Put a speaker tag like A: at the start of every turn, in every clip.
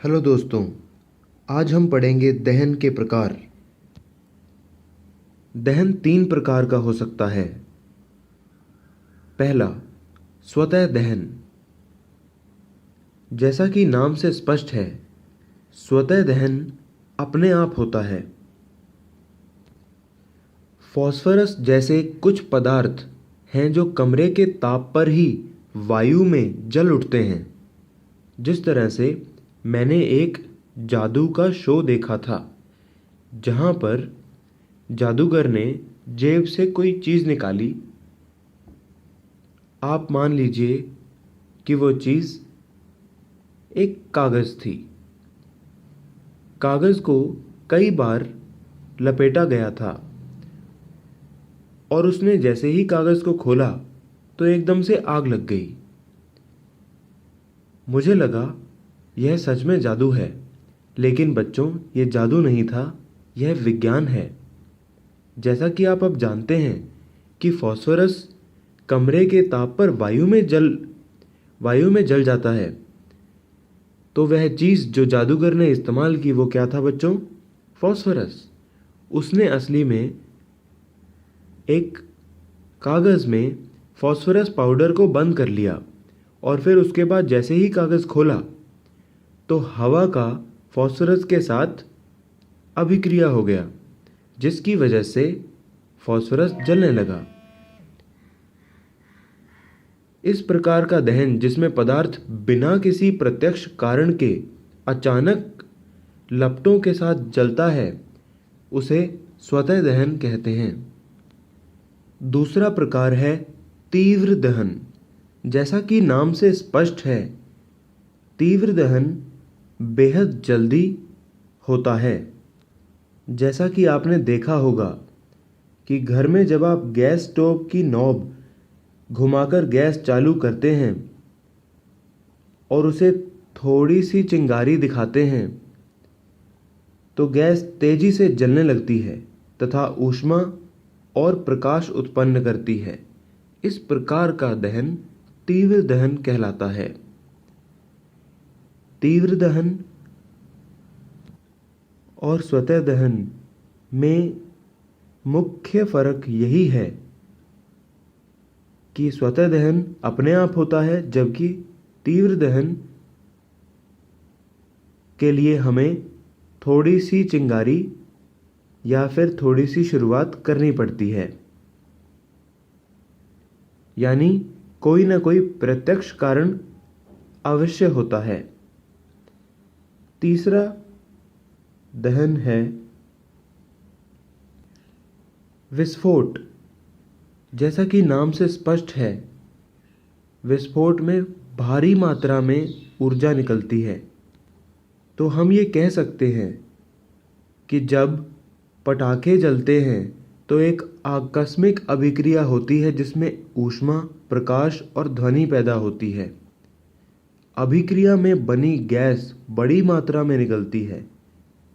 A: Hello दोस्तों, आज हम पढ़ेंगे दहन के प्रकार। दहन 3 प्रकार का हो सकता है। पहला, स्वतः दहन। जैसा कि नाम से स्पष्ट है, स्वतः दहन अपने आप होता है। फास्फोरस जैसे कुछ पदार्थ हैं जो कमरे के ताप पर ही वायु में जल उठते हैं। जिस तरह से मैंने एक जादू का शो देखा था, जहाँ पर जादूगर ने जेब से कोई चीज़ निकाली। आप मान लीजिए कि वो चीज़ एक कागज़ थी। कागज़ को कई बार लपेटा गया था और उसने जैसे ही कागज़ को खोला तो एकदम से आग लग गई। मुझे लगा यह सच में जादू है, लेकिन बच्चों, ये जादू नहीं था, यह विज्ञान है। जैसा कि आप अब जानते हैं कि फास्फोरस कमरे के ताप पर वायु में जल जाता है। तो वह चीज़ जो जादूगर ने इस्तेमाल की वो क्या था बच्चों? फास्फोरस। उसने असली में एक कागज़ में फास्फोरस पाउडर को बंद कर लिया और फिर उसके बाद जैसे ही कागज़ खोला तो हवा का फास्फोरस के साथ अभिक्रिया हो गया, जिसकी वजह से फास्फोरस जलने लगा। इस प्रकार का दहन, जिसमें पदार्थ बिना किसी प्रत्यक्ष कारण के अचानक लपटों के साथ जलता है, उसे स्वतः दहन कहते हैं। दूसरा प्रकार है तीव्र दहन। जैसा कि नाम से स्पष्ट है, तीव्र दहन बेहद जल्दी होता है। जैसा कि आपने देखा होगा कि घर में जब आप गैस स्टोव की नॉब घुमाकर गैस चालू करते हैं और उसे थोड़ी सी चिंगारी दिखाते हैं तो गैस तेजी से जलने लगती है तथा ऊष्मा और प्रकाश उत्पन्न करती है। इस प्रकार का दहन तीव्र दहन कहलाता है। तीव्र दहन और स्वतः दहन में मुख्य फर्क यही है कि स्वतः दहन अपने आप होता है, जबकि तीव्र दहन के लिए हमें थोड़ी सी चिंगारी या फिर थोड़ी सी शुरुआत करनी पड़ती है। यानी कोई ना कोई प्रत्यक्ष कारण अवश्य होता है। तीसरा दहन है विस्फोट। जैसा कि नाम से स्पष्ट है, विस्फोट में भारी मात्रा में ऊर्जा निकलती है। तो हम ये कह सकते हैं कि जब पटाखे जलते हैं तो एक आकस्मिक अभिक्रिया होती है जिसमें ऊष्मा, प्रकाश और ध्वनि पैदा होती है। अभिक्रिया में बनी गैस बड़ी मात्रा में निकलती है।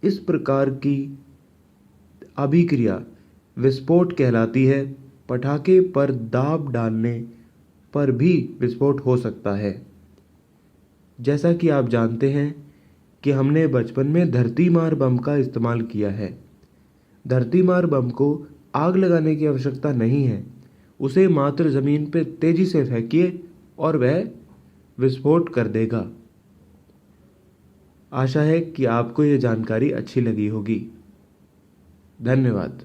A: इस प्रकार की अभिक्रिया विस्फोट कहलाती है। पटाखे पर दाब डालने पर भी विस्फोट हो सकता है। जैसा कि आप जानते हैं कि हमने बचपन में धरती मार बम का इस्तेमाल किया है। धरती मार बम को आग लगाने की आवश्यकता नहीं है, उसे मात्र ज़मीन पर तेजी से फेंकिए और वह विस्फोट कर देगा। आशा है कि आपको ये जानकारी अच्छी लगी होगी। धन्यवाद।